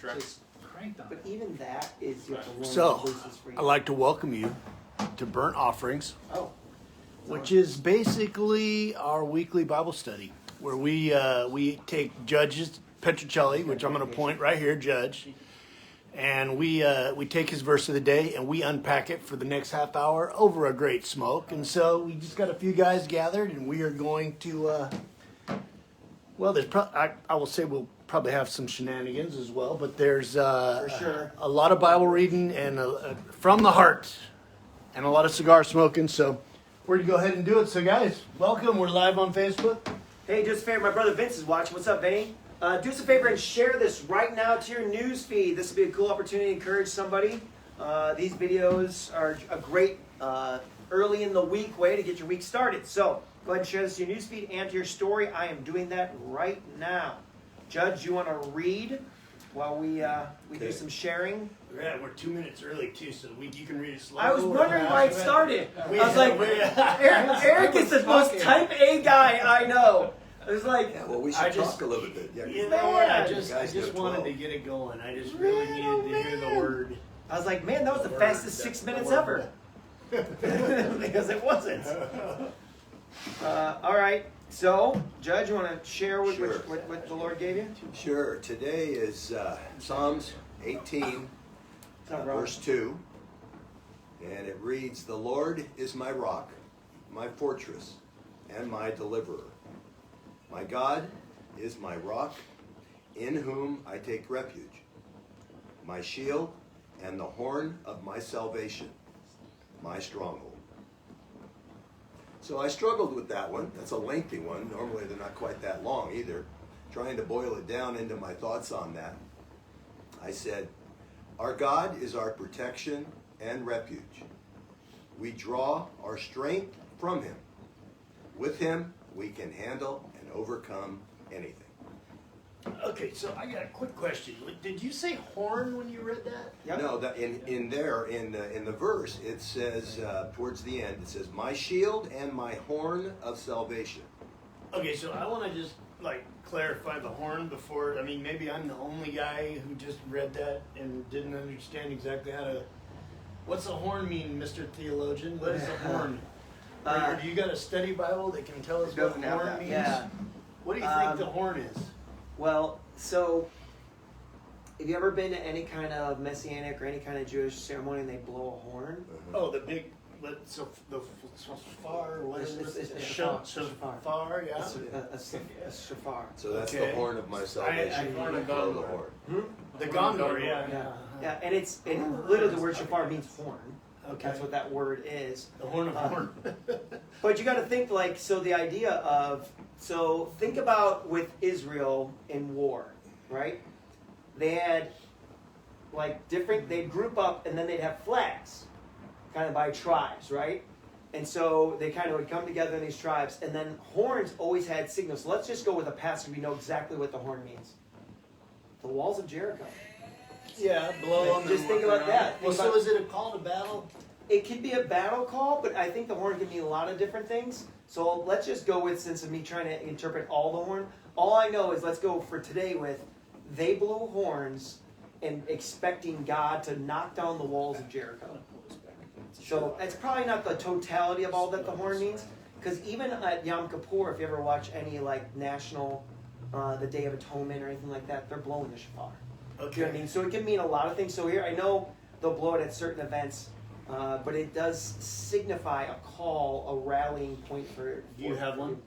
just cranked on But it. even that is you have to learn So, the loosest free. I'd like to welcome you to Burnt Offerings, Oh, which is basically our weekly Bible study, where we take Judge Petrocelli, which I'm going to point right here, Judge, and we take his verse of the day and we unpack it for the next half hour over a great smoke. And so we just got a few guys gathered, and we are going to. Well, there's I will say we'll probably have some shenanigans as well, but there's for sure. a lot of Bible reading and from the heart, and a lot of cigar smoking. So we're gonna go ahead and do it. So guys, welcome. We're live on Facebook. Hey, do us a favor. My brother Vince is watching. What's up, Vinny? Do us a favor and share this right now to your news feed. This would be a cool opportunity to encourage somebody. These videos are a great early in the week way to get your week started. So go ahead and share this to your news feed and to your story. I am doing that right now. Judge, you want to read while we do some sharing? Yeah, we're 2 minutes early too, so you can read it slow. I was wondering why it started. I was Yeah, like, we- Eric is the most type A guy I know. It was like, Yeah, well, we I should just- talk a little bit. Yeah, You know Man, what? I you just guys know wanted 12. to get it going. I just really Man, needed to hear the word. I was like, man, that was the fastest 6 minutes ever. Because it wasn't. All right. So, Judge, you want to share what, Sure. what the Lord gave you? Sure. Today is Psalms 18, not wrong. verse 2. And it reads, "The Lord is my rock, my fortress, and my deliverer. My God is my rock, in whom I take refuge, my shield and the horn of my salvation, my stronghold." So I struggled with that one. That's a lengthy one. Normally they're not quite that long either. Trying to boil it down into my thoughts on that, I said, our God is our protection and refuge. We draw our strength from Him. With Him, we can handle and overcome anything. Okay, so I got a quick question. Did you say horn when you read that? Yep. No, that in the verse it says towards the end it says, "My shield and my horn of salvation." Okay, so I want to just clarify the horn before. I mean, maybe I'm the only guy who just read that and didn't understand exactly how to. What's a horn mean, Mr. Theologian? What is a horn? Or do you got a study Bible that can tell us It what doesn't have horn that. means? Yeah. What do you think the horn is? Well, so have you ever been to any kind of Messianic or any kind of Jewish ceremony and they blow a horn? Oh, the big. So the shofar. What is It's it? a Shofar, yeah. A shofar. So that's Okay. the horn of my salvation. I You heard blow of the that. horn. The gondor, yeah. Yeah, and literally the word shofar means horn. Okay. That's what that word is. The horn of horn. But you got to think the idea of, think about with Israel in war, right? They had they'd group up and then they'd have flags, kind of by tribes, right? And so they kind of would come together in these tribes, and then horns always had signals. So let's just go with a passage we know exactly what the horn means. The walls of Jericho. Yeah, blow on Just think about that. Well, Think so about- is it a call to battle? It could be a battle call, but I think the horn can mean a lot of different things. So let's just go with, since of me trying to interpret all the horn, all I know is let's go for today with, they blew horns and expecting God to knock down the walls of Jericho. So it's probably not the totality of all that the horn means, because even at Yom Kippur, if you ever watch any national, the Day of Atonement or anything like that, they're blowing the shofar. You know what I mean? So it can mean a lot of things. So here, I know they'll blow it at certain events, but it does signify a call, a rallying point for. Do you have one?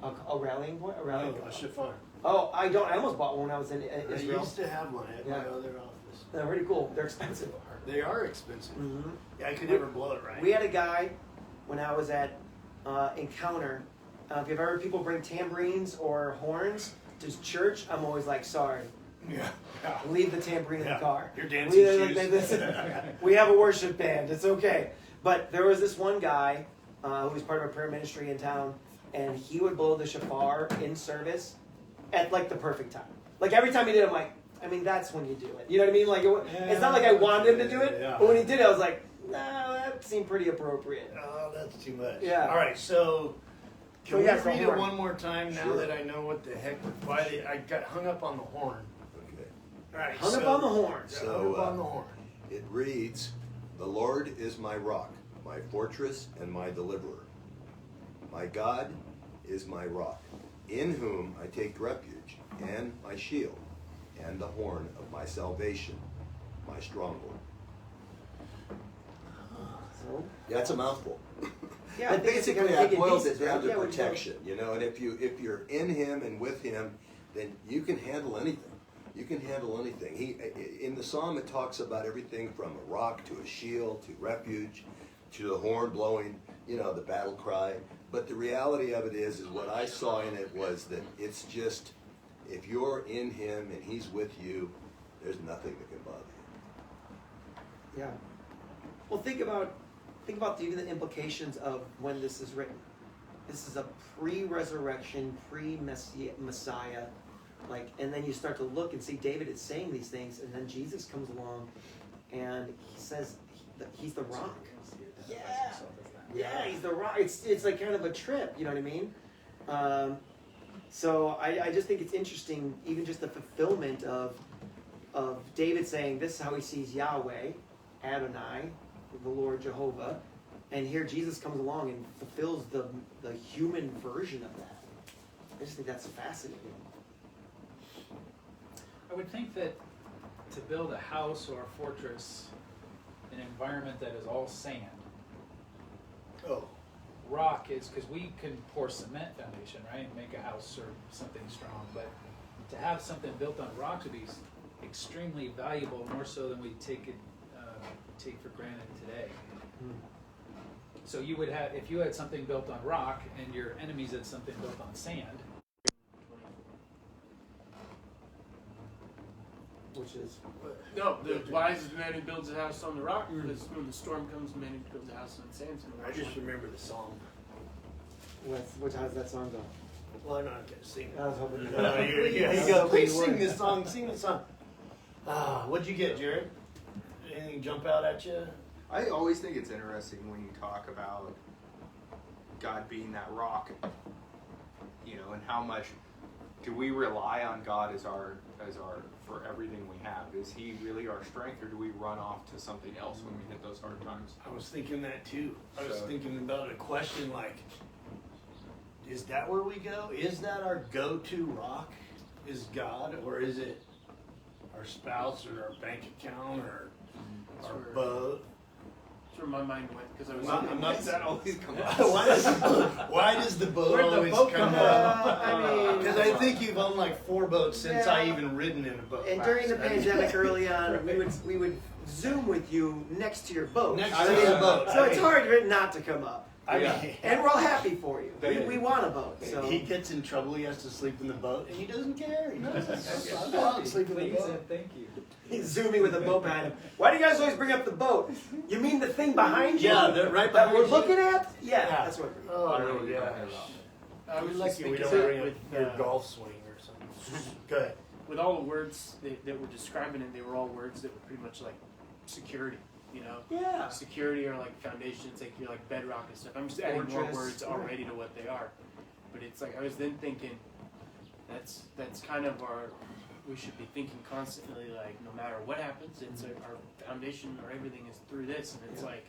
A rallying point? A rallying No, a shofar. Oh, I don't. I almost bought one when I was in I Israel. used to have one at my Yeah. other office. They're pretty cool. They're expensive. They are expensive. Mm-hmm. Yeah, I could never blow it right. We had a guy when I was at Encounter. If you've ever people bring tambourines or horns to church, I'm always like, sorry, yeah. leave the tambourine in Yeah. the car. Your dancing shoes. We have a worship band. It's okay. But there was this one guy who was part of a prayer ministry in town, and he would blow the shofar in service at the perfect time. Every time he did it, I'm like, that's when you do it. You know what I mean? It's not like I wanted him to do it, Yeah. but when he did it, I was like, nah, that seemed pretty appropriate. Oh, that's too much. Yeah. All right, so can So, we yeah, so read it horn. one more time now Sure. that I know what the heck, I got hung up on the horn. Okay. All right, Hung up on the horn. So, hung up on the horn. It reads, "The Lord is my rock, my fortress, and my deliverer. My God is my rock, in whom I take refuge, and my shield, and the horn of my salvation, my stronghold." So, That's a mouthful. yeah, I But think it's basically, kinda I big in boiled pieces, it down right? to Yeah, what you protection, you know. And if you're in Him and with Him, then you can handle anything. You can handle anything. In the psalm, it talks about everything from a rock to a shield to refuge to the horn blowing, you know, the battle cry. But the reality of it is what I saw in it was that it's just, if you're in Him and He's with you, there's nothing that can bother you. Yeah. Well, think about even the implications of when this is written. This is a pre-resurrection, pre-Messiah, like, and then you start to look and see David is saying these things, and then Jesus comes along, and he says he's the rock. Yeah, he's the rock. It's like kind of a trip, you know what I mean? So I just think it's interesting, even just the fulfillment of David saying this is how he sees Yahweh, Adonai, the Lord Jehovah, and here Jesus comes along and fulfills the human version of that. I just think that's fascinating. I would think that to build a house or a fortress in an environment that is all sand, Oh, rock is, because we can pour cement foundation, right, and make a house or something strong, but to have something built on rocks would be extremely valuable, more so than we take for granted today. So you would have, if you had something built on rock and your enemies had something built on sand, Which is No, the wise is the man who builds a house on the rock, because when the storm comes, the man who builds a house on sand. I just remember the song. how does that song go? Well, I'm not gonna sing it. I was hoping you Here you go. Please sing this song. Sing this song. What'd you get, Jared? Anything jump out at you? I always think it's interesting when you talk about God being that rock, you know, and how much do we rely on God as our for everything we have? Is He really our strength, or do we run off to something else when we hit those hard times? I was thinking that too. I was So- thinking about a question like, is that where we go? Is that our go-to rock? Is God, or is it our spouse or our bank account or our boat? That's where my mind went, because I was I'm not- Does that always come up? why does the boat Where'd the always boat come come up? from? I mean- Because I think you've owned like 4 boats since I Yeah. even ridden in a boat. And during the pandemic early on, we would Zoom with you next to your boat. Next I to mean, the boat. So it's hard not to come up. I Yeah. mean, And we're all happy for you. We want a boat. So he gets in trouble. He has to sleep in the boat, and he doesn't care. He doesn't. I'll go out and sleep in the please boat. and thank you. he's zooming with a boat behind him. Why do you guys always bring up the boat? You mean the thing behind you? Yeah, they're right that behind we're you. looking at? Yeah, that's what. Oh, yeah. I was We're just lucky we thinking don't that bring with, your golf swing or something. Go ahead. with all the words that were describing it, they were all words that were pretty much like security, you know? Yeah. Security or like foundations, like you're like bedrock and stuff. I'm just adding more Fortress, words yeah. already to what they are. But it's like, I was then thinking, that's kind of we should be thinking constantly, like, no matter what happens, it's our foundation or everything is through this. And it's like,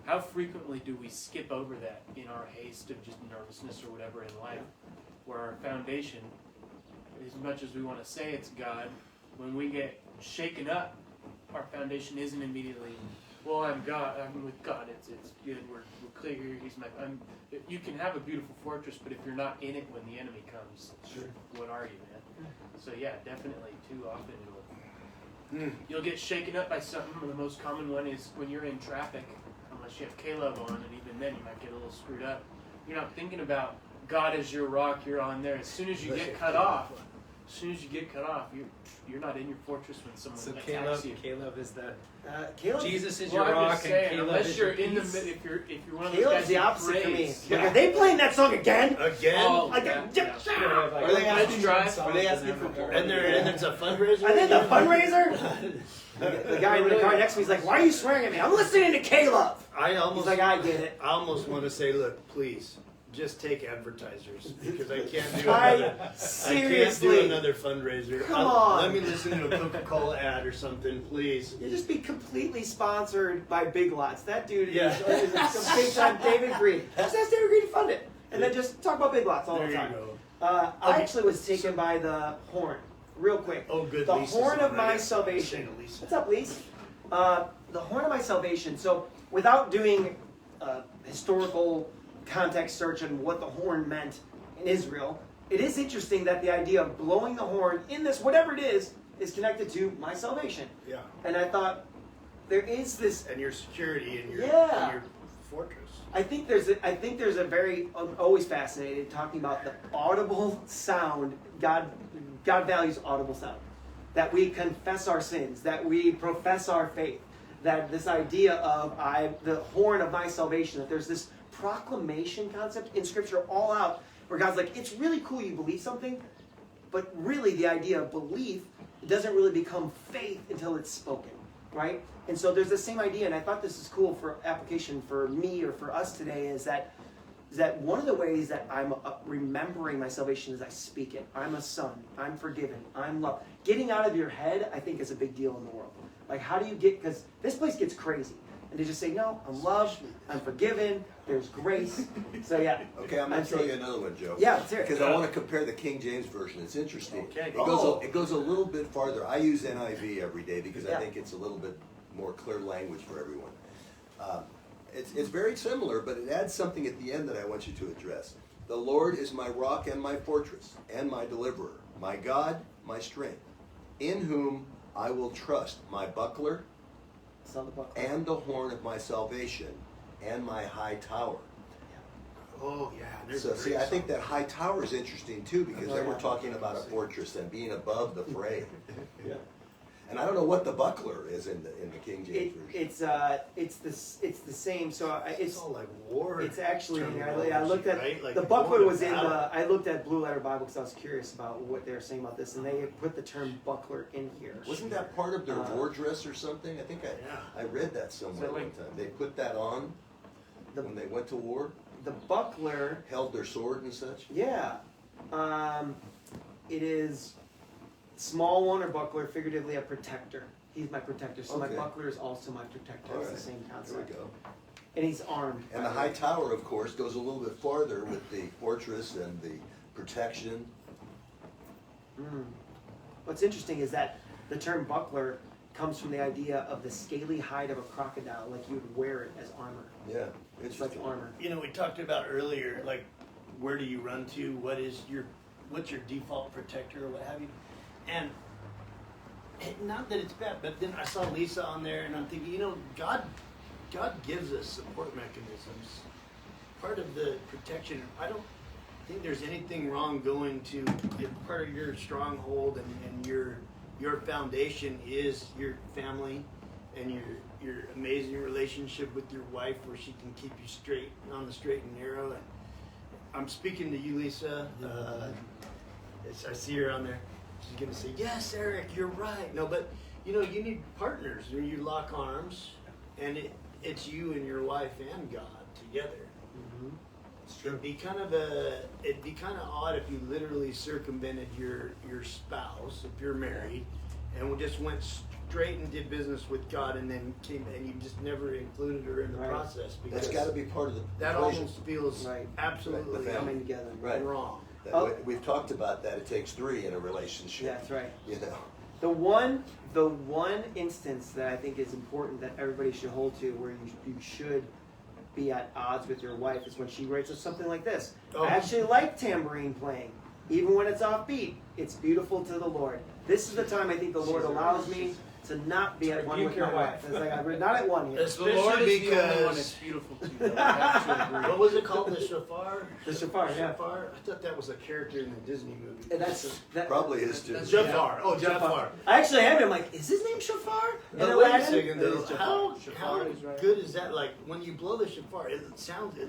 how frequently do we skip over that in our haste of just nervousness or whatever in life, where our foundation, as much as we want to say it's God, when we get shaken up, our foundation isn't immediately, well, I'm with God. It's good. We're clear. He's my. You can have a beautiful fortress, but if you're not in it when the enemy comes, Sure. what are you, man? So yeah, definitely. Too often you'll get shaken up by something. The most common one is when you're in traffic, unless you have Caleb on, and even then you might get a little screwed up. You're not thinking about God as your rock. You're on there. As soon as you get cut off, you're not in your fortress when someone So attacks you. Caleb is the Caleb. Jesus is Well, your I'm rock just saying, and Caleb unless is you're your in the peace. mid, if you're one of those Caleb's guys the who opposite for me. prays, Like, are they playing that song again? Again? Like, Yeah. Are they asking you drive? for- Are they asking for more? And it's a fundraiser. And then the fundraiser. The guy in the car next to me is like, "Why are you swearing at me? I'm listening to Caleb." I He's almost like, "I get it." I almost want to say, look, please, just take advertisers because I can't do I another. seriously. I can't do another fundraiser. Come on. Let me listen to a Coca-Cola ad or something, please. You just be completely sponsored by Big Lots. That dude Yeah. is a big time David Green. Just ask David Green to fund it, and then just talk about Big Lots all There the you time. go. I actually was taken by the horn, real quick. Oh, good. The Lisa's horn on of right my now. salvation. Sing to Lisa. What's up, Lise? The horn of my salvation. So, without doing historical context search on what the horn meant in Israel, it is interesting that the idea of blowing the horn in this, whatever it is connected to my salvation. Yeah. And I thought, there is this. And your security and your, Yeah. and your fortress. I think there's a very. I'm always fascinated talking about the audible sound. God values audible sound. That we confess our sins. That we profess our faith. That this idea of the horn of my salvation. That there's this proclamation concept in Scripture all out, where God's like, it's really cool you believe something, but really the idea of belief doesn't really become faith until it's spoken, right? And so there's the same idea, and I thought this is cool for application for me or for us today, is that one of the ways that I'm remembering my salvation is I speak it. I'm a son. I'm forgiven. I'm loved. Getting out of your head, I think, is a big deal in the world. Like, how do you get, because this place gets crazy. And to just say, no, I'm loved, I'm forgiven, there's grace. So yeah. Okay, I'm going to throw you another one, Joe. Yeah, let's hear it. Because I want to compare the King James Version. It's interesting. Okay. It goes a little bit farther. I use NIV every day because Yeah. I think it's a little bit more clear language for everyone. It's very similar, but it adds something at the end that I want you to address. The Lord is my rock and my fortress and my deliverer, my God, my strength, in whom I will trust, my buckler It's on the buckle. and the horn of my salvation and my high tower. Oh yeah. There's So a see, great I think song. that high tower is interesting too, because Oh, then yeah. we're talking about a fortress and being above the fray. Yeah. And I don't know what the buckler is in the King James version. It's the same. So It's all like war. it's actually. terminology, I looked at right? Like the you're buckler going was to in battle. the. I looked at Blue Letter Bible because I was curious about what they were saying about this, and they put the term buckler in here. Wasn't that part of their war dress or something? I think Yeah. I read that somewhere So, one like- time. They put that on when they went to war, The buckler? held their sword and such. Yeah. It is small one or buckler, figuratively a protector. He's my protector. So Okay. my buckler is also my protector. All It's right. the same There concept. we go. And he's armed. And the high tower, of course, goes a little bit farther with the fortress and the protection. What's interesting is that the term buckler comes from the idea of the scaly hide of a crocodile, like you would wear it as armor. Yeah, It's like interesting. armor. You know, we talked about earlier, like, where do you run to? What's your default protector or what have you? And not that it's bad, but then I saw Lisa on there, and I'm thinking, you know, God gives us support mechanisms. Part of the protection. I don't think there's anything wrong going to, if part of your stronghold and your foundation is your family and your amazing relationship with your wife, where she can keep you straight on the straight and narrow. And I'm speaking to you, Lisa. I see her on there. She's gonna say, "Yes, Eric, you're right." No, but you know, you need partners, and you lock arms, and it's you and your wife and God together. It'd be kind of odd if you literally circumvented your spouse if you're married, and we just went straight and did business with God, and then came and you just never included her in the Right. process, That's because got to be part of the that equation. almost feels Right. absolutely Right, the Coming together. Right. wrong. We've talked about that. It takes three in a relationship. Yeah, that's right. You know. The one instance that I think is important that everybody should hold to, where you should be at odds with your wife, is when she writes us something like this. Oh. I actually like tambourine playing, even when it's offbeat. It's beautiful to the Lord. This is the time I think the Lord allows me to not be at one with Rebuke your my wife. wife. It's like we're not at one here. It's The Lord Especially is the only one because- that's beautiful to you. I have to agree. What was it called? The shofar? The shofar, yeah. Shofar? I thought that was a character in the Disney movie. And that. Probably is too. Jafar. Oh, Jafar. I actually had him like, is his name Shofar? In But wait a Aladdin? second It though. is Jafar. How Shofar is right. good is that? Like when you blow the shofar, it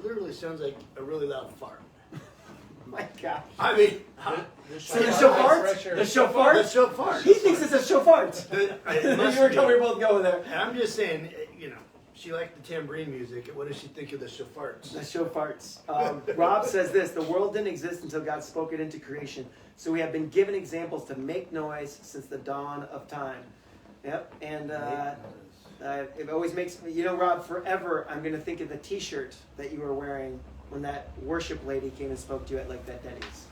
literally sounds like a really loud fart. My God. I mean, The Shofar. shofar? Fresh air. The shofar? the shofar. He thinks it's a shofar. It You must were be. telling me we're both going there. And I'm just saying, you know, She liked the tambourine music. What does she think of the shofarts? The show farts. Rob says this: the world didn't exist until God spoke it into creation. So we have been given examples to make noise since the dawn of time. Yep, and it always makes me, Rob, forever I'm going to think of the T-shirt that you were wearing when that worship lady came and spoke to you at like that Denny's.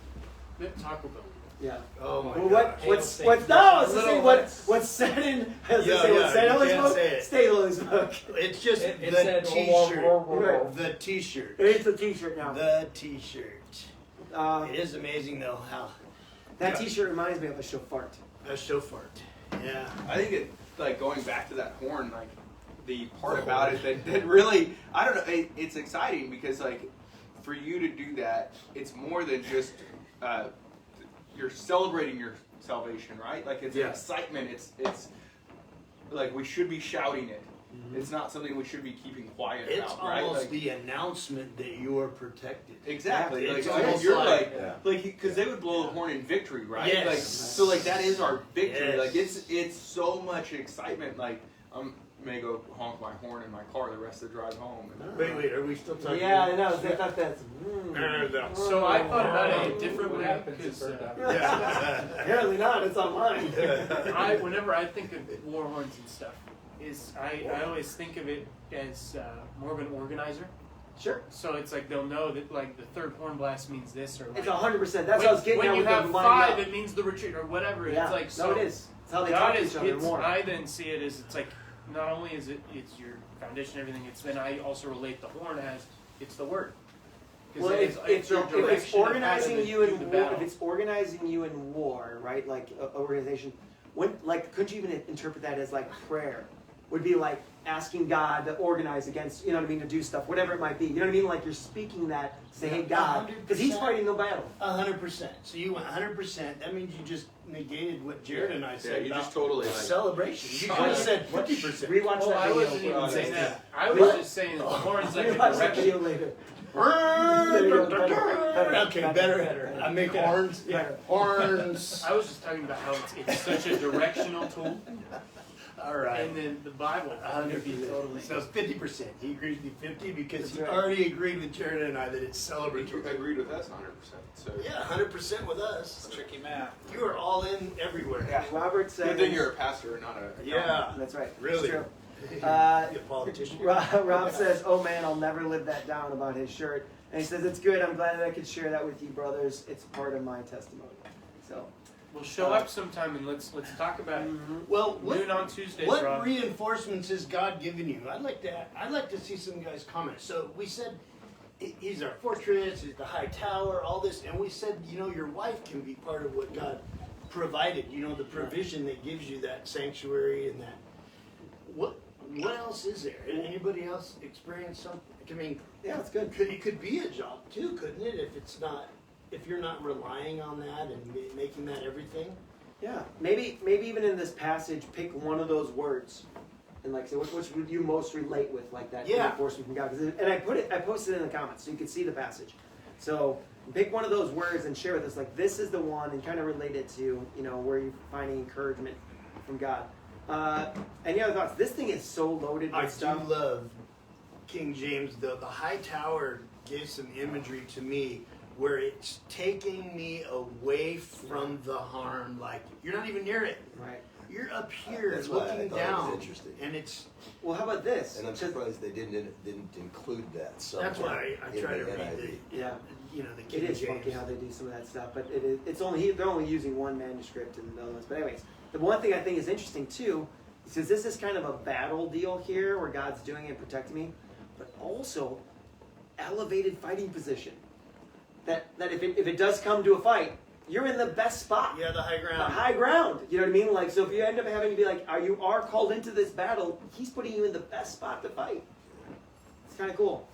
Taco Bell. Yeah. Oh my Well, God. what's Hail no? It's to Little say what's said in what's Yeah, said in you Lily's can't book. say it. Stay in Lily's book. It's just It the said, T-shirt. Right. The T-shirt. It's a T-shirt now. The T-shirt. Uh, It is amazing though how that T-shirt reminds me of a shofart. a shofart. Yeah. I think it, like, going back to that horn, like, the part about it that really, I don't know, it's exciting because, like, for you to do that, it's more than just, you're celebrating your salvation, right? Like, it's an excitement. It's like, we should be shouting it. It's not something we should be keeping quiet It's about, right? almost Like, the announcement that you are protected. exactly. It's Like, almost you're like- like, because they would blow the horn in victory, right? Yes. Like, so like that is our victory. Yes. Like it's so much excitement. Like I'm may go honk my horn in my car the rest of the drive home. And, Wait, are we still talking? Yeah, I know. I thought that's. So I thought about it a different What way happens because if Yeah. Apparently not. It's on mine. whenever I think of war horns and stuff, I always think of it as more of an organizer. Sure. So it's like they'll know that like the third horn blast means this or like It's 100%. That's what I was getting when at you with have the lining five, up. it means the retreat or whatever. Yeah. It's like so. No, it is. It's how they God talk to is each other it's, more. I then see it as it's like not only is it's your foundation and everything. It's then I also relate the horn as it's the word. 'Cause Well, it's if your it's direction of how to organizing you do in the war, battle. if it's organizing you in war, right? Like a organization, couldn't you even interpret that as like prayer? Would be like asking God to organize against, you know what I mean, to do stuff, whatever it might be. You know what I mean? Like you're speaking that, say, hey God, because He's 100%. fighting the battle. 100%. So you went 100%. That means you just negated what Jared and I said you about just totally like, celebration. You could have said 50%. Rewatch Oh, that I video. wasn't even saying that. I was What? just saying that the horn's like a Rewatch that video direction. later. Okay, better. I make horns. Yeah. Horns. I was just talking about how it's such a directional tool, All right. and then the Bible would be totally. So it's 50%. He agrees with me 50 because That's he right. already agreed with Jared and I that it's you celebratory. agreed with us 100%. So Yeah, 100% with us. Tricky math. You are all in everywhere. yeah. Robert says. Good thing you're a pastor and not a Yeah. That's right. Really? It's true. Be a politician. Rob says, "Oh man, I'll never live that down about his shirt." And he says, "It's good. I'm glad that I could share that with you, brothers. It's part of my testimony." So, We'll show up sometime and let's talk about it. Well, Noon on Tuesdays, what Rob. reinforcements has God given you? I'd like to see some guys comment. So we said he's our fortress, he's the high tower, all this, and we said your wife can be part of what God provided. The provision that gives you that sanctuary and that. What else is there? Anybody else experience something? I mean, yeah, it's good. it could be a job too, couldn't it? If you're not relying on that and making that everything. Yeah, maybe even in this passage, pick one of those words, and like say which would you most relate with, like that Yeah. reinforcement from God. 'Cause and I posted it in the comments so you could see the passage. So pick one of those words and share with us, like this is the one, and kind of relate it to where you're finding encouragement from God. Any other thoughts? This thing is so loaded with I stuff. do love King James. The high tower gives some imagery to me where it's taking me away from the harm. Like you're not even near it. Right. You're up here That's why I looking thought it was down, interesting. and it's Well, how about this? And I'm Just- surprised they didn't include that somewhere. that's why I in try to the read NIV. Yeah. the It King is James. funky how they do some of that stuff, but they're only using one manuscript in the other ones. But anyways, the one thing I think is interesting too, is this is kind of a battle deal here where God's doing it and protecting me, but also elevated fighting position. That if it does come to a fight, you're in the best spot. Yeah, the high The ground. high ground. You know what I mean? Like, so if you end up having to be like, you are called into this battle, He's putting you in the best spot to fight. It's kind of cool.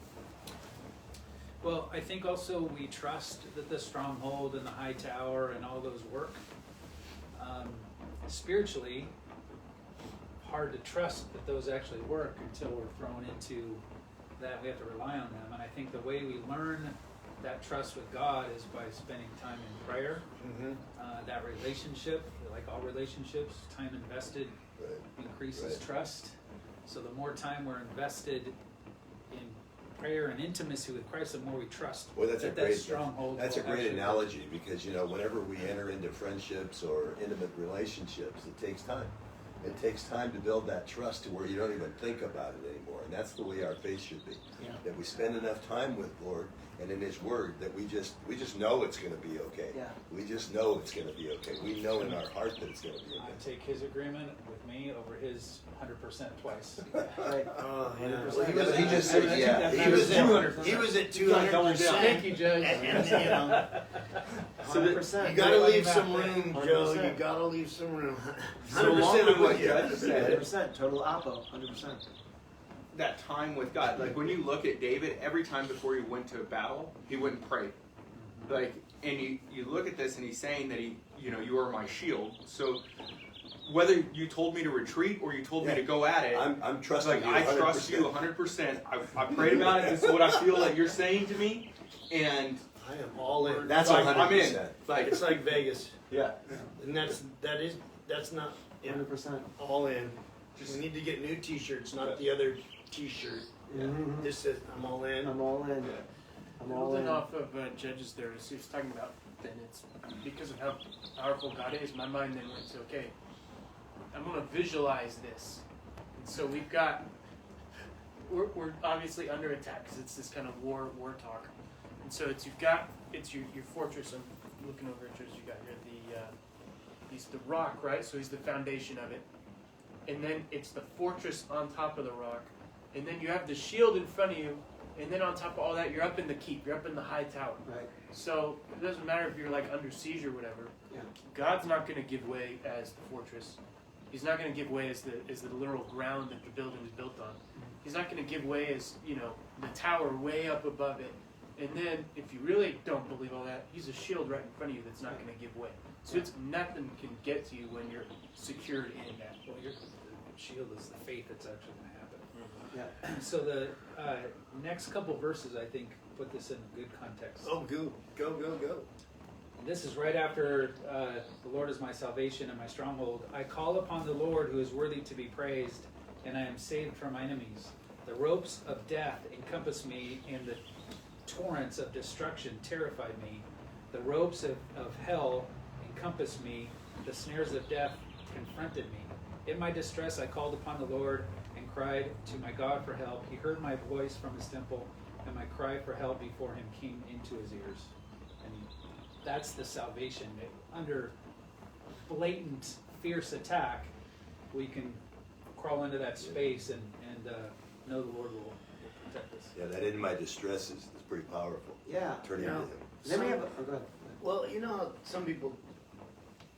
Well, I think also we trust that the stronghold and the high tower and all those work. Spiritually, hard to trust that those actually work until we're thrown into that. We have to rely on them. And I think the way we learn that trust with God is by spending time in prayer. Mm-hmm. That relationship, like all relationships, time invested increases Right. trust. So the more time we're invested in prayer and intimacy with Christ, the more we trust Well, that's a that great stronghold. that's a will great actually- analogy, because whenever we enter into friendships or intimate relationships, it takes time. It takes time to build that trust to where you don't even think about it anymore, and that's the way our faith should be. Yeah. That we spend enough time with Lord and in His Word that we just know it's going to be okay. Yeah. We just know it's going to be okay. We know in our heart that it's going to be I okay. take his agreement with me over his 100% twice. Right. Oh, yeah. 100%. Well, Yeah, but he just said, I yeah, think He was at 200%. 200%. Thank you, Judge. And, you know, 100%. you gotta leave some Right. room, Joe. 100%. You gotta leave some room. So along 100% with I'm what with you. Judge said, 100%. Total oppo. 100%. that time with God, like when you look at David, every time before he went to a battle, he went and prayed. Like, and you look at this and he's saying that you are my shield. So whether you told me to retreat or you told me to go at it, I'm trusting like you I 100%. trust you 100%. I prayed about it. This is what I feel that you're saying to me, and I am all in. That's like, 100%. I'm in. Like, It's like Vegas, yeah. and that's not 100%. all in. We need to get new T-shirts, not the other T-shirt. Mhm. This says I'm all in. I'm all in. I'm all Building in. off of Judges there, as he was talking about, then it's because of how powerful God is, my mind then went to, okay, I'm going to visualize this. And so we're obviously under attack because it's this kind of war talk. And so it's your fortress. I'm looking over at Judges you got here. He's the rock, right? So he's the foundation of it. And then it's the fortress on top of the rock. And then you have the shield in front of you. And then on top of all that, you're up in the keep. You're up in the high tower. Right. So it doesn't matter if you're like under siege or whatever. Yeah. God's not going to give way as the fortress. He's not going to give way as the literal ground that the building is built on. He's not going to give way as the tower way up above it. And then if you really don't believe all that, He's a shield right in front of you that's not going to give way. So it's nothing can get to you when you're secured in that. Well, the shield is the faith that's actually going to happen. Yeah. So the next couple verses, I think, put this in good context. Oh, go. This is right after the Lord is my salvation and my stronghold. I call upon the Lord who is worthy to be praised, and I am saved from my enemies. The ropes of death encompass me, and the torrents of destruction terrified me. The ropes of hell encompassed me. The snares of death confronted me. In my distress, I called upon the Lord and cried to my God for help. He heard my voice from His temple, and my cry for help before Him came into His ears. And that's the salvation. Under blatant, fierce attack, we can crawl into that space and know the Lord will protect us. Yeah, that in my distress is pretty powerful. Yeah. Turning to Yeah. Him. Then we have. Oh, go ahead. Well, you know how some people,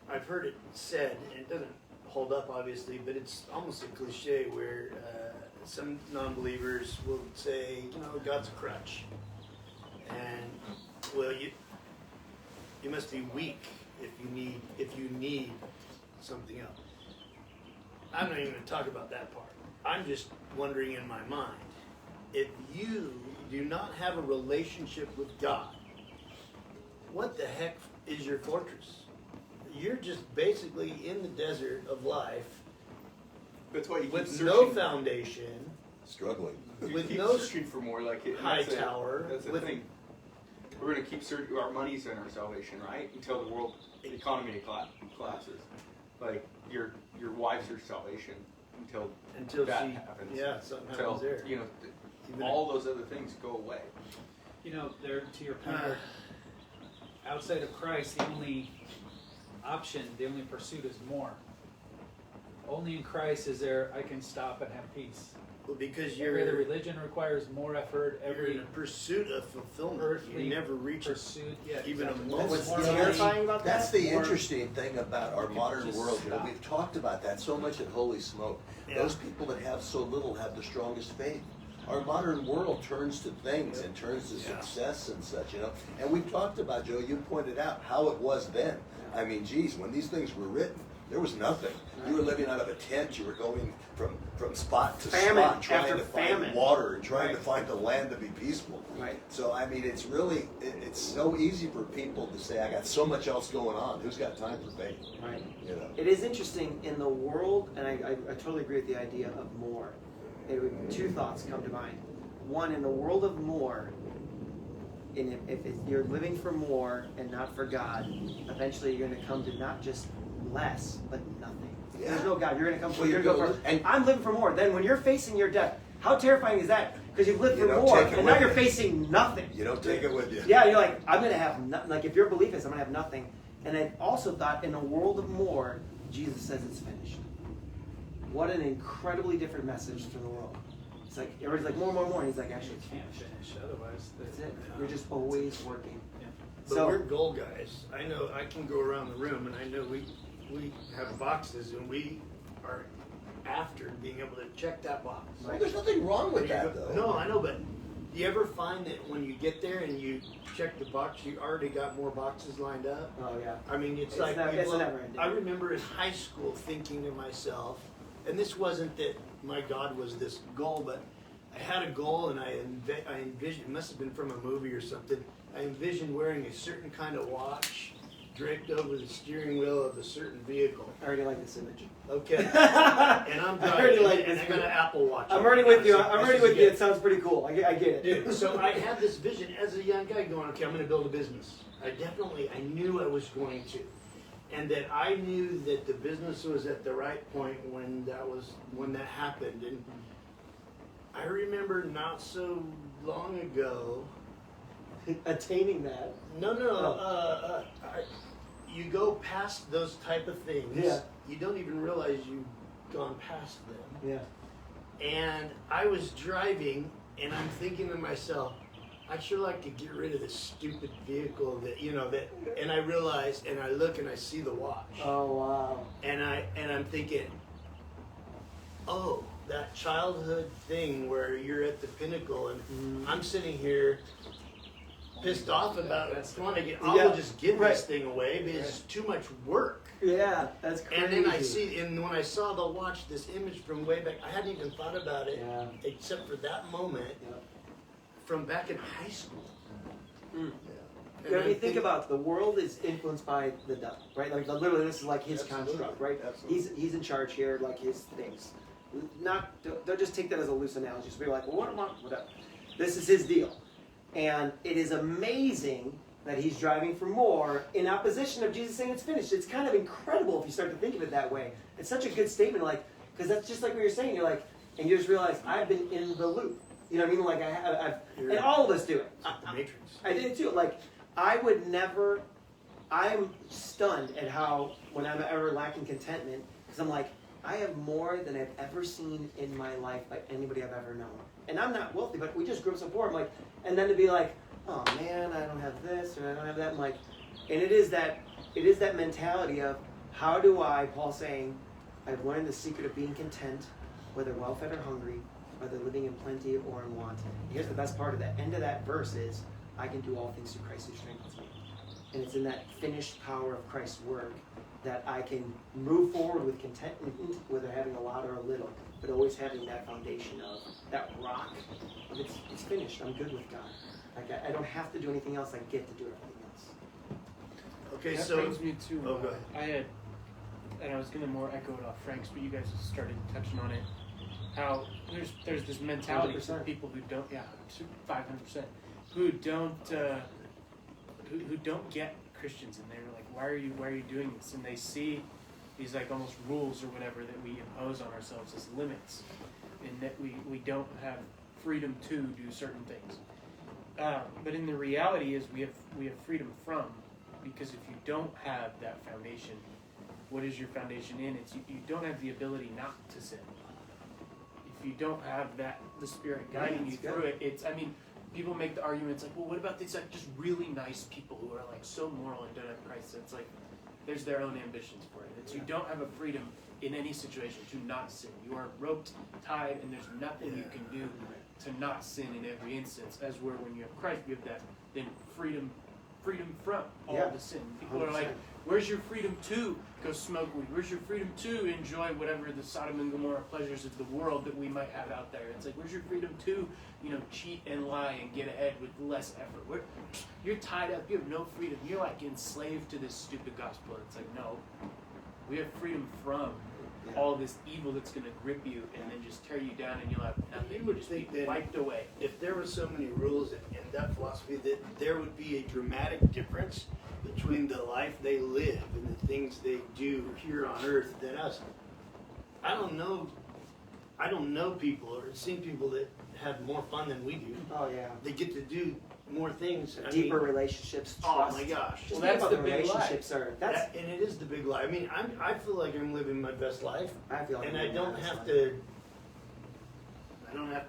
I've heard it said, and it doesn't hold up obviously, but it's almost a cliche where some non-believers will say, God's a crutch, and well, you must be weak if you need something else. I'm not even going to talk about that part. I'm just wondering in my mind, if you do not have a relationship with God, what the heck is your fortress? You're just basically in the desert of life That's why you keep with searching. no foundation, Struggling. You with keep no searching for more, like high that's tower, That's the with- thing. We're going to keep searching. Our money's in our salvation, right? Until the world economy collapses. Like your wife's your salvation until that she, happens. yeah, something Until happens there. Even all those other things go away. There to your point, outside of Christ, the only option, the only pursuit is more. Only in Christ is there I can stop and have peace. well, because Every other you're religion requires more effort. in Every a pursuit of fulfillment. earthly You never reach it. pursuit, yeah, even a exactly. moment. What's More terrifying about that? That's the Or- interesting thing about our modern just world. stop. We've talked about that so much at Holy Smoke. Yeah. Those people that have so little have the strongest faith. Our modern world turns to things and turns to Yeah. success and such, And we've talked about, Joe, you pointed out how it was then. I mean, geez, when these things were written, there was nothing. You were living out of a tent. You were going from spot to Famine spot, trying after to find famine. water and trying to Right. find the land to be peaceful. Right. So, I mean, it's really, it's so easy for people to say, I got so much else going on. Who's got time for faith? Right. You know? It is interesting in the world, and I totally agree with the idea of more. two thoughts come to mind. One, in the world of more, if you're living for more and not for God, eventually you're going to come to not just less, but nothing. Yeah. There's no God. You're going to come. Well, you're going to go for. and- I'm living for more. Then when you're facing your death, how terrifying is that? Because you've lived You for don't more, take it and now with you're you. facing nothing. You don't take it with you. Yeah, you're like, I'm going to have nothing. Like, if your belief is I'm going to have nothing. And I also thought, in a world of more, Jesus says it's finished. What an incredibly different message to the world. It's like, everybody's like, more, more, more. And he's like, actually, You can't finish, otherwise that's it. You're just always working. But So, we're goal guys. I know I can go around the room and I know we have boxes and we are after being able to check that box. Well, there's nothing wrong with When you that, go- though. No, I know, but do you ever find that when you get there and you check the box, you already got more boxes lined up? oh yeah. I mean, it's It's like not- you it's look- never ending. I remember in high school thinking to myself, and this wasn't that my God was this goal, but I had a goal and I envisioned, it must have been from a movie or something, I envisioned wearing a certain kind of watch draped over the steering wheel of a certain vehicle. I already like this image. Okay. And I'm I already driving, like and this I got an Apple Watch. I'm already with you. I'm This already is with you. good. It sounds pretty cool. I get it. Dude, so I had this vision as a young guy going, okay, I'm going to build a business. I knew I was going to. And that I knew that the business was at the right point when that happened. And I remember not so long ago, Attaining that. you go past those type of things. Yeah. You don't even realize you've gone past them. Yeah. And I was driving, and I'm thinking to myself, I'd sure like to get rid of this stupid vehicle and I realize, and I look and I see the watch. Oh wow. And I'm thinking, oh, that childhood thing where you're at the pinnacle and I'm sitting here pissed off about it. I will just give this thing away because it's too much work. Yeah, that's crazy. And then and when I saw the watch, this image from way back, I hadn't even thought about it Yeah. except for that moment from back in high school. Mm. And I mean, think about it. The world is influenced by the devil, right? Like literally, this is like his Absolutely. construct, right? Absolutely. He's in charge here, like his things. Don't just take that as a loose analogy. So be like, well, whatever. This is his deal, and it is amazing that he's driving for more in opposition of Jesus saying it's finished. It's kind of incredible if you start to think of it that way. It's such a good statement, like because that's just like what you're saying. You're like, and you just realize I've been in the loop. You know what I mean? Like and all of us do it. The Matrix. I did it too. Like, I would never, I'm stunned at how, when I'm ever lacking contentment, because I'm like, I have more than I've ever seen in my life by anybody I've ever known. And I'm not wealthy, but we just grew up so poor. I'm like, and then to be like, oh man, I don't have this, or I don't have that. I'm like, and it is that mentality of, how do I, Paul saying, I've learned the secret of being content, whether well-fed or hungry, whether living in plenty or in want. Here's the best part of that. End of that verse is, I can do all things through Christ who strengthens me. And it's in that finished power of Christ's work that I can move forward with contentment, whether having a lot or a little, but always having that foundation of that rock. Of it's finished. I'm good with God. Like I don't have to do anything else. I get to do everything else. Okay, That so brings me to Oh, go ahead. I had, and I was gonna more echo it off Frank's, but you guys started touching on it. How there's this mentality for 100%. people who don't, 500%, who don't get Christians, and they're like, why are you doing this? And they see these like almost rules or whatever that we impose on ourselves as limits, and that we don't have freedom to do certain things. But in the reality is we have freedom from, because if you don't have that foundation, what is your foundation in? It's you don't have the ability not to sin. If you don't have the Spirit guiding you through it, people make the arguments like, well, what about these like just really nice people who are like so moral and don't have Christ? It's like there's their own ambitions for it. It's you don't have a freedom in any situation to not sin. You are roped, tied, and there's nothing you can do to not sin in every instance. As where when you have Christ, you have that then freedom from all the sin. People are like, where's your freedom to go smoke weed? Where's your freedom to enjoy whatever the Sodom and Gomorrah pleasures of the world that we might have out there? It's like, where's your freedom to, cheat and lie and get ahead with less effort? You're tied up. You have no freedom. You're like enslaved to this stupid gospel. It's like, no, we have freedom from all this evil that's going to grip you and then just tear you down, and you'll have nothing. You would just think be that- wiped away. If there were so many rules in that philosophy, that there would be a dramatic difference between the life they live and the things they do here on earth than us. I don't know people or seen people that have more fun than we do. Oh yeah. They get to do more things. I Deeper mean, relationships, oh trust. my gosh. Just Well, think that's about the the big lie. relationships are. That's. And it is the big lie. I mean, I feel like I'm living my best life, I feel like. and I'm I living don't my have best to. I don't have,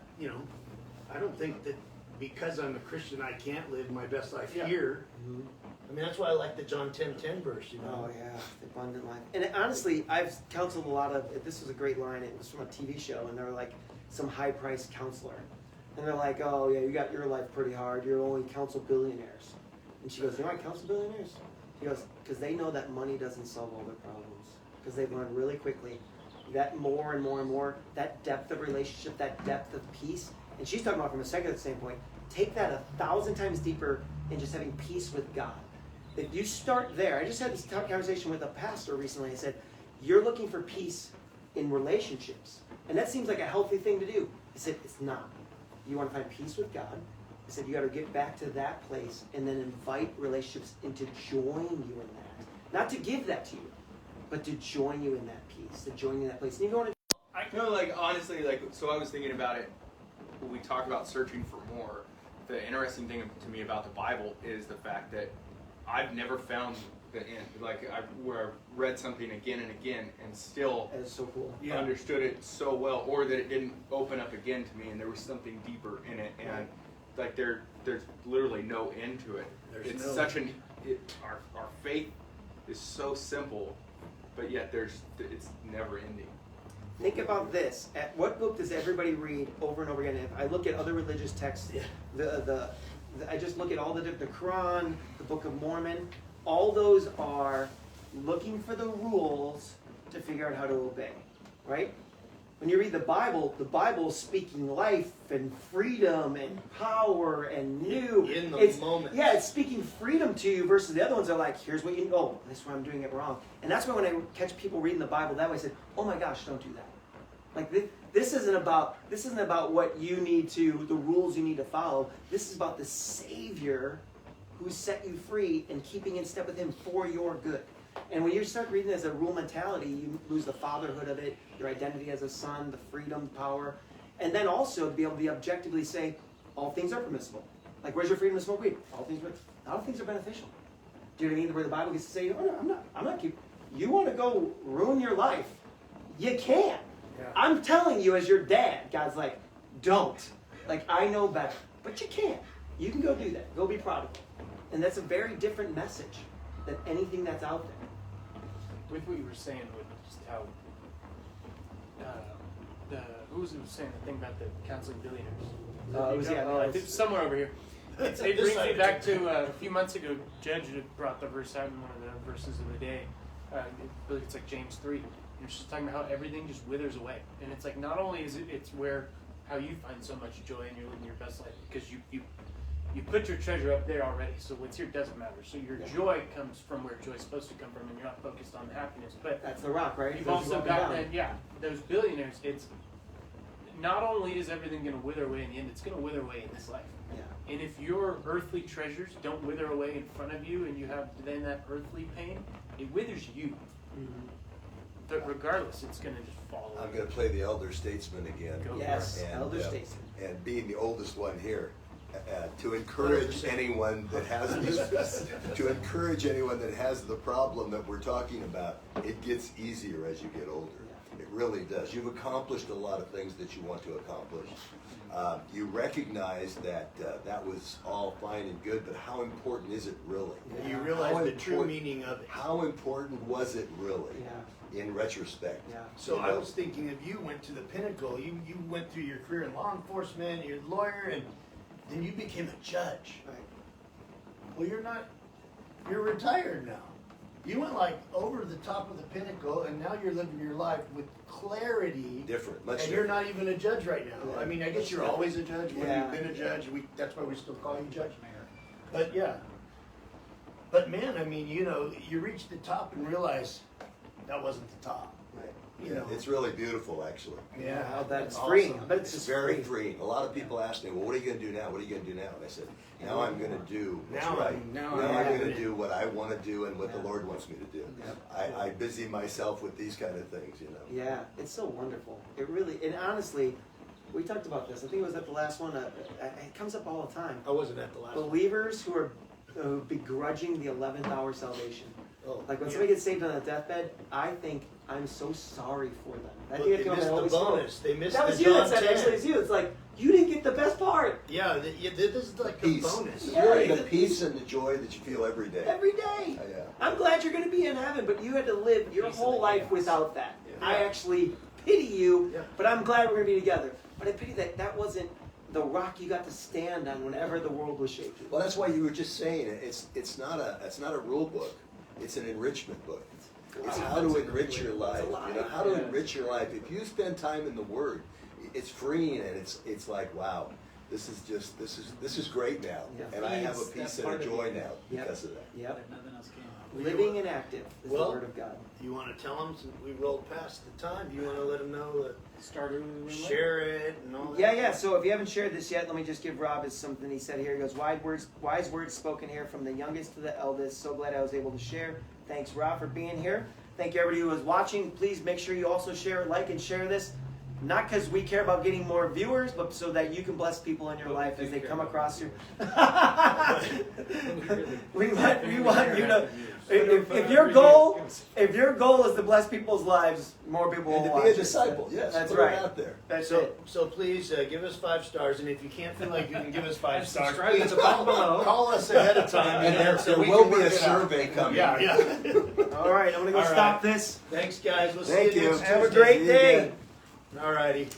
I don't think that because I'm a Christian I can't live my best life Yeah. here. Mhm. I mean, that's why I like the John 10:10 verse. Oh yeah, the abundant life. And honestly, I've counseled a lot of. This was a great line. It was from a TV show, and they were like some high-priced counselor, and they're like, "Oh yeah, you got your life pretty hard. You only counsel billionaires." And she goes, "You know why I counsel billionaires?" She goes, "Because they know that money doesn't solve all their problems. Because they've learned really quickly that more and more and more, that depth of relationship, that depth of peace." And she's talking about from a secular standpoint. Take that 1,000 times deeper in just having peace with God. If you start there, I just had this conversation with a pastor recently. I said, "You're looking for peace in relationships, and that seems like a healthy thing to do." I said, "It's not. You want to find peace with God." I said, "You got to get back to that place and then invite relationships in to join you in that, not to give that to you, but to join you in that peace, to join you in that place." And you go to I know, like, honestly, like, so I was thinking about it when we talk about searching for more. The interesting thing to me about the Bible is the fact that I've never found the end. Like, where I've read something again and again and still that is so cool. Yeah. understood it so well, or that it didn't open up again to me and there was something deeper in it. And, like, there's literally no end to it. It's such our faith is so simple, but yet it's never ending. Think about this. At what book does everybody read over and over again? If I look at other religious texts, I just look at all the Quran, the Book of Mormon. All those are looking for the rules to figure out how to obey, right? When you read the Bible is speaking life and freedom and power and new. In the It's- moment. Yeah, it's speaking freedom to you versus the other ones are like, here's what you know. That's why I'm doing it wrong. And that's why when I catch people reading the Bible that way, I said, oh my gosh, don't do that. Like this isn't about what you need to, the rules you need to follow. This is about the Savior who set you free and keeping in step with Him for your good. And when you start reading it as a rule mentality, you lose the fatherhood of it, your identity as a son, the freedom, power, and then also be able to objectively say, all things are permissible. Like, where's your freedom to smoke weed? All things are beneficial. Do you know what I mean? Where the Bible gets to say, oh no, I'm not keeping. You want to go ruin your life? You can. Yeah. I'm telling you as your dad, God's like, don't. Like, I know better. But you can. You can go do that. Go be prodigal. And that's a very different message than anything that's out there. With what you were saying, with just how who was saying the thing about the counseling billionaires? I think somewhere over here. It brings me back to a few months ago. Judge had brought the verse out in one of the verses of the day. I believe it's like James 3. And it's just talking about how everything just withers away. And it's like not only is it's where how you find so much joy in your best life because you put your treasure up there already. So what's here doesn't matter. So your joy comes from where joy's supposed to come from, and you're not focused on the happiness. But That's the rock, right? you've Those also who go got down. that, those billionaires. It's not only is everything going to wither away in the end, it's going to wither away in this life. Yeah. And if your earthly treasures don't wither away in front of you, and you have then that earthly pain, it withers you. Mm-hmm. But regardless, it's going to just fall away. I'm going to play the elder statesman again. Go. Yes, And, elder statesman. And being the oldest one here, to encourage anyone that has the problem that we're talking about, it gets easier as you get older. It really does. You've accomplished a lot of things that you want to accomplish. You recognize that that was all fine and good, but how important is it really? You How realize the true important- meaning of it. How important was it really? In retrospect. Yeah. So You I know? was thinking if you went to the pinnacle, you went through your career in law enforcement, you're a lawyer, and then you became a judge. Right. Well, you're retired now. You went like over the top of the pinnacle, and now you're living your life with clarity. Different, much And you're different. not even a judge right now. I mean, I guess you're always a judge when Yeah. you've been a judge. That's why we still call you judge, mayor. But yeah. But man, I mean, you reach the top and realize that wasn't the top. Right. you know. It's really beautiful, actually. Yeah, Wow, that's awesome. freeing. But it's It's just very free. freeing. A lot of people ask me, well, what are you going to do now? What are you going to do now? And I said, now I'm going to do what's Now right. I'm- now Now I'm I'm doing going it. to do what I want to do and what the Yeah. Lord wants me to do. Yep. I busy myself with these kind of things, you know. Yeah, it's so wonderful. It really, and honestly, we talked about this. I think it was at the last one. It comes up all the time. I wasn't at the last one. Believers who are begrudging the 11th hour salvation. Oh, Like when yeah. somebody gets saved on a deathbed, I think I'm so sorry for them. I But think they it came missed out the of the Holy bonus. Spirit. They missed That the was you that John said 10. actually it's you. It's like you didn't get the best part Yeah, this is like the Peace. bonus. It's Yeah, really it's the a- peace and the joy that you feel every day. every day. Yeah. I'm glad you're going to be in heaven, but you had to live your Peace in whole the life chaos. without that. Yeah. I actually pity you, Yeah. but I'm glad we're going to be together. But I pity that that wasn't the rock you got to stand on whenever the world was shaking. Well, that's why you were just saying it's not a rule book. It's an enrichment book. It's how to enrich your life. You know, how to enrich your life. If you spend time in the Word, it's freeing and it's like, wow, this is great now, Yeah. and I have a Feeds peace that and a part of joy you. now Yep. because of that. Yep. Like nothing else came. Living and active is Well, the Word of God. You want to tell them since we rolled past the time? You want to let them know that Starter. share it and all that? Yeah. So if you haven't shared this yet, let me just give Rob is something he said here. He goes, wise words spoken here from the youngest to the eldest. So glad I was able to share. Thanks, Rob, for being here. Thank you, everybody who was watching. Please make sure you also share, like, and share this. Not because we care about getting more viewers, but so that you can bless people in your But we life do as they care come about across you. We we want you to. If your goal is to bless people's lives, more people will And to watch be a it. disciple, yes, That's put it right. out there. That's So, it. so please give us 5 stars, and if you can't feel like you can give us 5 stars, Subscribe please to the button below. call us ahead of time. And there, so there we will can be a work it out. survey coming. Yeah. All right, I'm gonna go All stop right. this. Thanks, guys. We'll Thank see you you. next Have a Tuesday. great day. All righty.